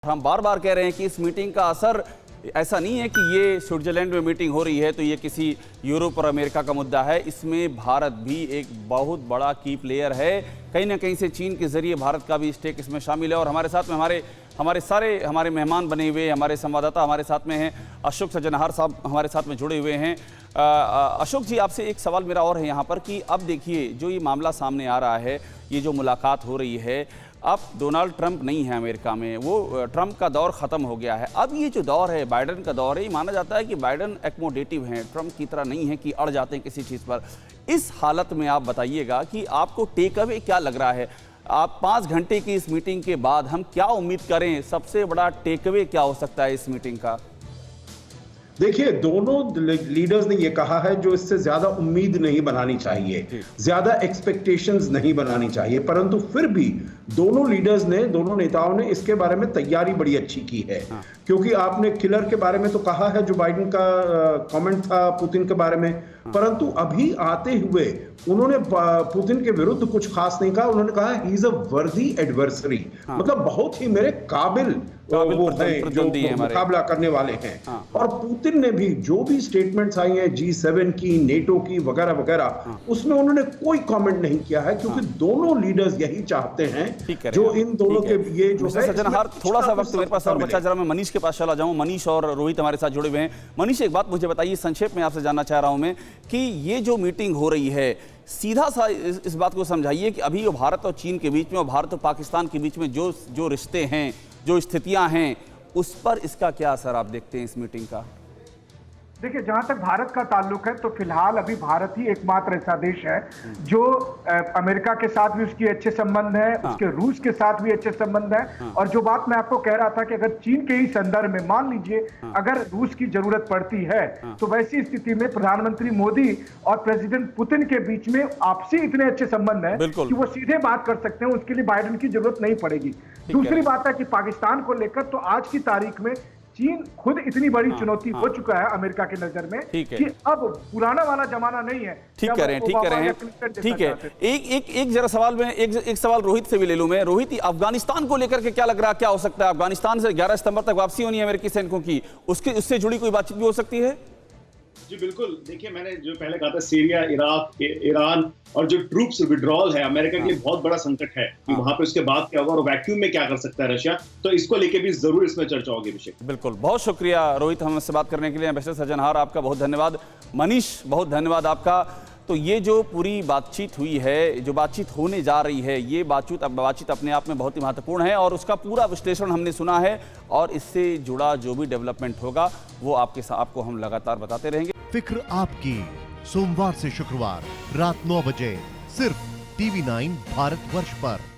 हम बार बार कह रहे हैं कि इस मीटिंग का असर ऐसा नहीं है कि ये स्विट्जरलैंड में मीटिंग हो रही है तो ये किसी यूरोप और अमेरिका का मुद्दा है। इसमें भारत भी एक बहुत बड़ा की प्लेयर है। कहीं ना कहीं से चीन के जरिए भारत का भी स्टेक इसमें शामिल है। और हमारे साथ में हमारे मेहमान बने हुए, हमारे संवाददाता हमारे साथ में हैं। अशोक सज्जनहार साहब हमारे साथ में जुड़े हुए हैं। अशोक जी, आपसे एक सवाल मेरा और है यहाँ पर कि अब देखिए जो ये मामला सामने आ रहा है, ये जो मुलाकात हो रही है, अब डोनाल्ड ट्रंप नहीं है अमेरिका में, वो ट्रंप का दौर ख़त्म हो गया है। अब ये जो दौर है बाइडन का दौर है, ये माना जाता है कि बाइडन एक्मोडेटिव हैं, ट्रंप की तरह नहीं है कि अड़ जाते हैं किसी चीज़ पर। इस हालत में आप बताइएगा कि आपको टेक अवे क्या लग रहा है? आप 5 घंटे की इस मीटिंग के बाद हम क्या उम्मीद करें? सबसे बड़ा टेक अवे क्या हो सकता है इस मीटिंग का? देखिए, दोनों लीडर्स ने ये कहा है जो इससे ज्यादा उम्मीद नहीं बनानी चाहिए, ज्यादा एक्सपेक्टेशंस नहीं बनानी चाहिए, परंतु फिर भी दोनों लीडर्स ने, दोनों नेताओं ने इसके बारे में तैयारी बड़ी अच्छी की है। क्योंकि आपने किलर के बारे में तो कहा है, जो बाइडेन का कमेंट था पुतिन के बारे में, परंतु अभी आते हुए उन्होंने पुतिन के विरुद्ध कुछ खास नहीं कहा। उन्होंने कहा ही इज अ वर्दी एडवर्सरी, मतलब बहुत ही मेरे काबिल वो हैं जो मुकाबला करने वाले हैं। और पुतिन ने भी जो भी स्टेटमेंट्स आई हैं G7 की, नेटो की वगैरह वगैरह, उसमें उन्होंने कोई कमेंट नहीं किया है, क्योंकि दोनों लीडर्स यही चाहते हैं जो इन दोनों के ये जो है। सज्जनहार, थोड़ा सा वक्त मेरे पास और बचा, जरा मैं मनीष के पास चला जाऊं। मनीष और रोहित हमारे साथ जुड़े हुए हैं। मनीष, एक बात मुझे बताइए, संक्षेप में आपसे जानना चाह रहा हूं मैं कि ये जो मीटिंग हो रही है, सीधा सा इस बात को समझाइए कि अभी भारत और चीन के बीच में और भारत और पाकिस्तान के बीच में जो रिश्ते हैं, जो स्थितियां हैं, उस पर इसका क्या असर आप देखते हैं इस मीटिंग का? देखिए, जहां तक भारत का ताल्लुक है तो फिलहाल अभी भारत ही एकमात्र ऐसा देश है जो अमेरिका के साथ भी उसकी अच्छे संबंध है, उसके रूस के साथ भी अच्छे संबंध है। और जो बात मैं आपको कह रहा था कि अगर चीन के ही संदर्भ में मान लीजिए अगर रूस की जरूरत पड़ती है तो वैसी स्थिति में प्रधानमंत्री मोदी और प्रेसिडेंट पुतिन के बीच में आपसी इतने अच्छे संबंध है कि वो सीधे बात कर सकते हैं, उसके लिए बाइडेन की जरूरत नहीं पड़ेगी। दूसरी बात है कि पाकिस्तान को लेकर तो आज की तारीख में चीन खुद इतनी बड़ी चुनौती हो चुका है अमेरिका की नजर में कि अब पुराना वाला जमाना नहीं है। ठीक कह रहे हैं। एक जरा सवाल में एक सवाल रोहित से भी ले लूं मैं। रोहित, अफगानिस्तान को लेकर के क्या लग रहा है, क्या हो सकता है? अफगानिस्तान से 11 सितंबर तक वापसी होनी है अमेरिकी सैनिकों की, उससे जुड़ी कोई बातचीत भी हो सकती है? जी बिल्कुल। देखिए, मैंने जो पहले कहा था, सीरिया, इराक, ईरान और जो ट्रूप्स विड्रॉल है अमेरिका के लिए बहुत बड़ा संकट है कि वहां पे उसके बाद क्या होगा और वैक्यूम में क्या कर सकता है रशिया, तो इसको लेके भी जरूर इसमें चर्चा होगी विषय। बिल्कुल, बहुत शुक्रिया रोहित हमसे बात करने के लिए। एम्बेसडर सज्जनहार, आपका बहुत धन्यवाद। मनीष, बहुत धन्यवाद आपका। तो ये जो पूरी बातचीत हुई है, जो बातचीत होने जा रही है, ये बातचीत अपने आप में बहुत ही महत्वपूर्ण है और उसका पूरा विश्लेषण हमने सुना है और इससे जुड़ा जो भी डेवलपमेंट होगा वो आपको हम लगातार बताते रहेंगे। फिक्र आपकी, सोमवार से शुक्रवार रात 9 बजे सिर्फ TV9 भारतवर्ष पर।